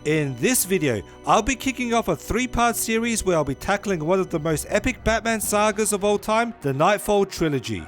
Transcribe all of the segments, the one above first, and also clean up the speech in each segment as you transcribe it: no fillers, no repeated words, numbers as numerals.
In this video, I'll be kicking off a 3-part series where I'll be tackling one of the most epic Batman sagas of all time, the Knightfall Trilogy.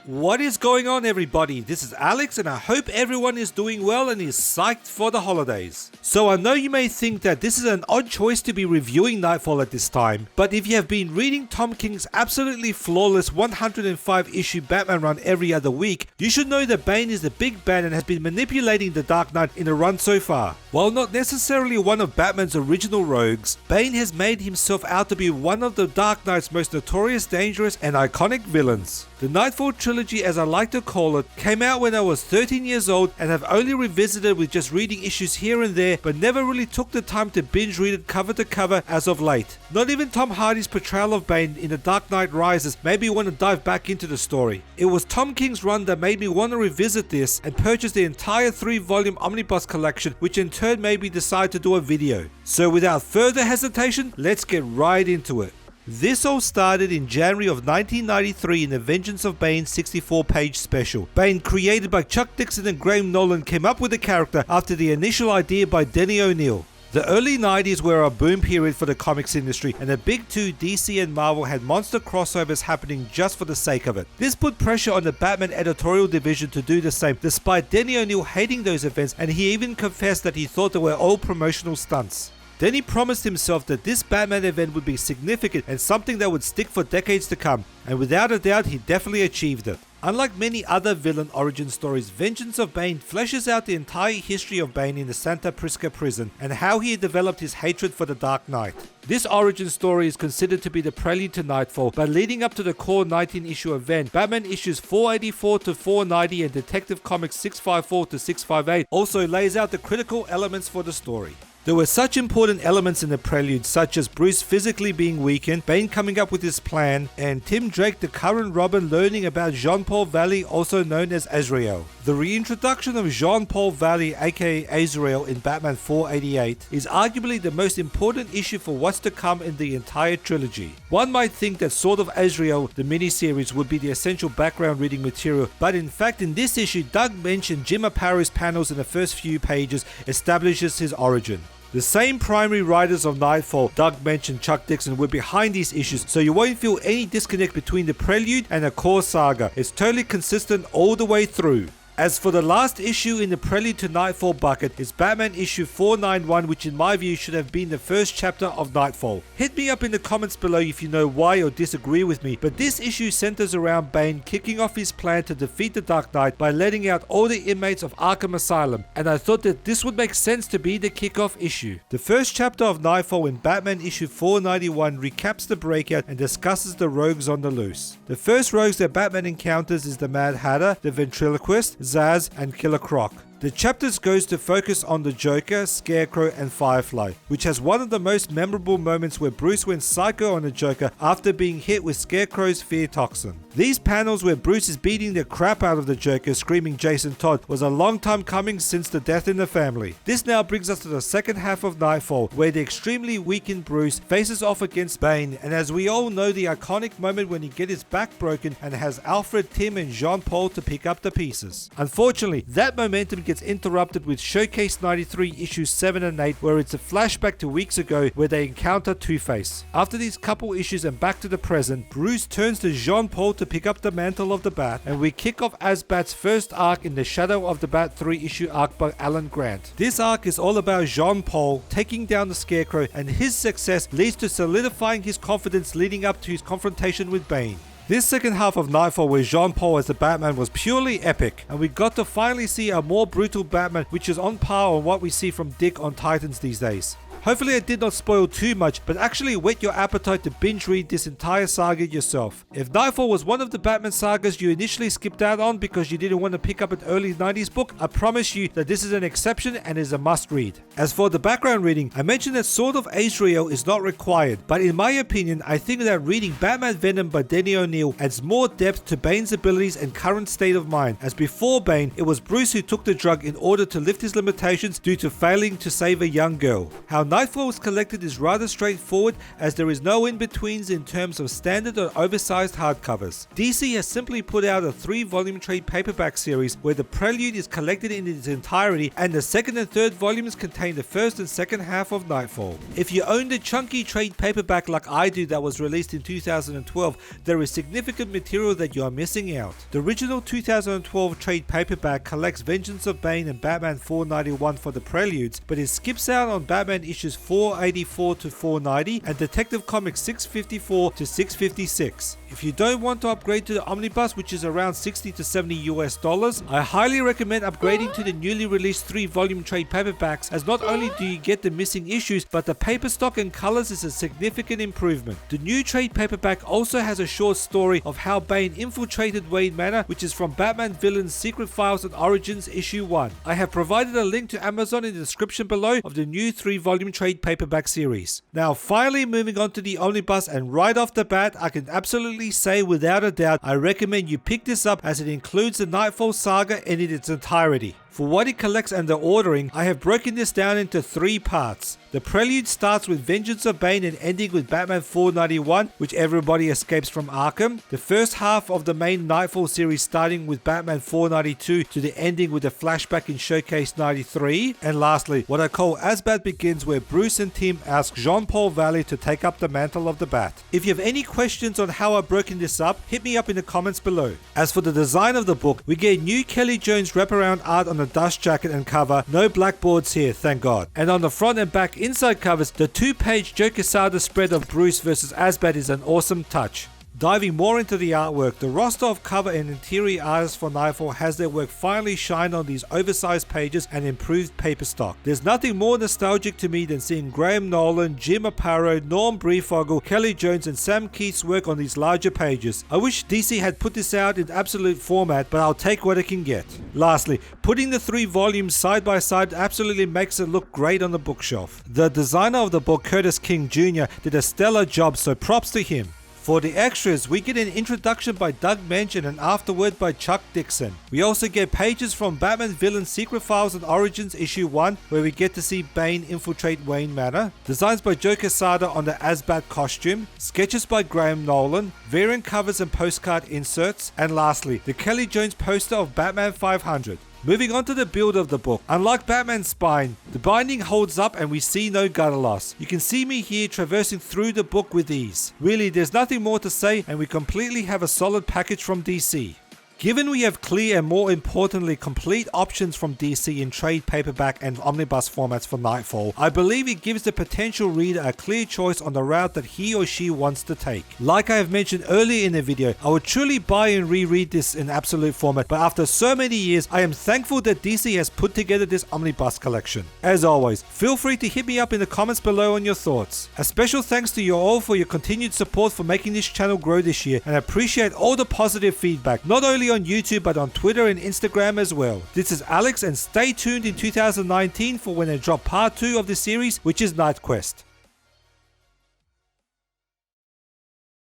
What is going on, everybody? This is Alex and I hope everyone is doing well and is psyched for the holidays. So I know you may think that this is an odd choice to be reviewing Knightfall at this time, but if you have been reading Tom King's absolutely flawless 105 issue Batman run every other week, you should know that Bane is the big bad and has been manipulating the Dark Knight in a run so far. While not necessarily one of Batman's original rogues, Bane has made himself out to be one of the Dark Knight's most notorious, dangerous and iconic villains. The Knightfall Trilogy, as I like to call it, came out when I was 13 years old and have only revisited with just reading issues here and there, but never really took the time to binge read it cover to cover as of late. Not even Tom Hardy's portrayal of Bane in The Dark Knight Rises made me want to dive back into the story. It was Tom King's run that made me want to revisit this and purchase the entire 3-volume Omnibus collection, which in turn made me decide to do a video. So without further hesitation, let's get right into it. This all started in January of 1993 in the Vengeance of Bane 64-page special. Bane, created by Chuck Dixon and Graham Nolan, came up with the character after the initial idea by Denny O'Neil. The early 90s were a boom period for the comics industry, and the big two, DC and Marvel, had monster crossovers happening just for the sake of it. This put pressure on the Batman editorial division to do the same, despite Denny O'Neil hating those events, and he even confessed that he thought they were all promotional stunts. Then he promised himself that this Batman event would be significant and something that would stick for decades to come, and without a doubt he definitely achieved it. Unlike many other villain origin stories, Vengeance of Bane fleshes out the entire history of Bane in the Santa Prisca prison and how he developed his hatred for the Dark Knight. This origin story is considered to be the prelude to Nightfall, but leading up to the core 19-issue event, Batman issues 484 to 490 and Detective Comics 654 to 658 also lays out the critical elements for the story. There were such important elements in the prelude, such as Bruce physically being weakened, Bane coming up with his plan, and Tim Drake, the current Robin, learning about Jean-Paul Valley, also known as Azrael. The reintroduction of Jean-Paul Valley, aka Azrael, in Batman 488 is arguably the most important issue for what's to come in the entire trilogy. One might think that Sword of Azrael, the miniseries, would be the essential background reading material, but in fact in this issue, Doug mentioned Jim Apato's panels in the first few pages establishes his origin. The same primary writers of Nightfall, Doug mentioned Chuck Dixon, were behind these issues, so you won't feel any disconnect between the prelude and the core saga. It's totally consistent all the way through. As for the last issue in the Prelude to Nightfall bucket is Batman issue 491, which in my view should have been the first chapter of Nightfall. Hit me up in the comments below if you know why or disagree with me, but this issue centers around Bane kicking off his plan to defeat the Dark Knight by letting out all the inmates of Arkham Asylum, and I thought that this would make sense to be the kickoff issue. The first chapter of Nightfall in Batman issue 491 recaps the breakout and discusses the rogues on the loose. The first rogues that Batman encounters is the Mad Hatter, the Ventriloquist, Zaz, and Killer Croc. The chapters goes to focus on the Joker, Scarecrow and Firefly, which has one of the most memorable moments where Bruce went psycho on the Joker after being hit with Scarecrow's fear toxin. These panels where Bruce is beating the crap out of the Joker, screaming Jason Todd, was a long time coming since the death in the family. This now brings us to the second half of Nightfall, where the extremely weakened Bruce faces off against Bane, and as we all know, the iconic moment when he gets his back broken and has Alfred, Tim and Jean-Paul to pick up the pieces. Unfortunately, that momentum gets interrupted with Showcase 93 issues 7 and 8, where it's a flashback to weeks ago where they encounter Two-Face. After these couple issues and back to the present, Bruce turns to Jean-Paul to pick up the mantle of the Bat, and we kick off Asbat's first arc in the Shadow of the Bat 3-issue arc by Alan Grant. This arc is all about Jean-Paul taking down the Scarecrow, and his success leads to solidifying his confidence leading up to his confrontation with Bane. This second half of Nightfall with Jean-Paul as the Batman was purely epic, and we got to finally see a more brutal Batman, which is on par on what we see from Dick on Titans these days. Hopefully I did not spoil too much, but actually whet your appetite to binge read this entire saga yourself. If Nightfall was one of the Batman sagas you initially skipped out on because you didn't want to pick up an early 90s book, I promise you that this is an exception and is a must read. As for the background reading, I mentioned that Sword of Azrael is not required, but in my opinion, I think that reading Batman Venom by Denny O'Neil adds more depth to Bane's abilities and current state of mind, as before Bane, it was Bruce who took the drug in order to lift his limitations due to failing to save a young girl. How Nightfall's collected is rather straightforward as there is no in-betweens in terms of standard or oversized hardcovers. DC has simply put out a 3-volume trade paperback series where the Prelude is collected in its entirety and the second and third volumes contain the first and second half of Nightfall. If you own the chunky trade paperback like I do that was released in 2012, there is significant material that you are missing out. The original 2012 trade paperback collects Vengeance of Bane and Batman 491 for the Preludes, but it skips out on Batman issues 484 to 490 and Detective Comics 654 to 656. If you don't want to upgrade to the Omnibus, which is around $60 to $70 US, I highly recommend upgrading to the newly released 3-volume trade paperbacks, as not only do you get the missing issues, but the paper stock and colors is a significant improvement. The new trade paperback also has a short story of how Bane infiltrated Wayne Manor, which is from Batman Villains Secret Files and Origins issue 1. I have provided a link to Amazon in the description below of the new 3-volume trade paperback series. Now finally moving on to the Omnibus, and right off the bat I can absolutely say without a doubt I recommend you pick this up as it includes the Knightfall saga in its entirety. For what it collects and the ordering, I have broken this down into 3 parts. The Prelude starts with Vengeance of Bane and ending with Batman 491, which everybody escapes from Arkham. The first half of the main Nightfall series starting with Batman 492 to the ending with a flashback in Showcase 93. And lastly, what I call As Bat Begins, where Bruce and Tim ask Jean-Paul Valley to take up the mantle of the Bat. If you have any questions on how I've broken this up, hit me up in the comments below. As for the design of the book, we get new Kelly Jones wraparound art on the dust jacket and cover. No blackboards here, thank God. And on the front and back inside covers, the 2-page Joe Quesada spread of Bruce vs. Azbat is an awesome touch. Diving more into the artwork, the roster of cover and interior artists for Nightfall has their work finally shine on these oversized pages and improved paper stock. There's nothing more nostalgic to me than seeing Graham Nolan, Jim Aparo, Norm Breyfogle, Kelly Jones and Sam Keith's work on these larger pages. I wish DC had put this out in absolute format, but I'll take what it can get. Lastly, putting the 3 volumes side by side absolutely makes it look great on the bookshelf. The designer of the book, Curtis King Jr., did a stellar job, so props to him. For the extras, we get an introduction by Doug Mensch and an afterword by Chuck Dixon. We also get pages from Batman Villains Secret Files and Origins issue 1, where we get to see Bane infiltrate Wayne Manor, designs by Joe Quesada on the Azbat costume, sketches by Graham Nolan, variant covers and postcard inserts, and lastly, the Kelly Jones poster of Batman 500. Moving on to the build of the book. Unlike Batman's spine, the binding holds up and we see no gutter loss. You can see me here traversing through the book with ease. Really, there's nothing more to say and we completely have a solid package from DC. Given we have clear and more importantly complete options from DC in trade paperback and omnibus formats for Nightfall, I believe it gives the potential reader a clear choice on the route that he or she wants to take. Like I have mentioned earlier in the video, I would truly buy and reread this in absolute format, but after so many years, I am thankful that DC has put together this omnibus collection. As always, feel free to hit me up in the comments below on your thoughts. A special thanks to you all for your continued support for making this channel grow this year, and I appreciate all the positive feedback, not only on YouTube but on Twitter and Instagram as well. This is Alex, and stay tuned in 2019 for when I drop part 2 of the series, which is KnightQuest.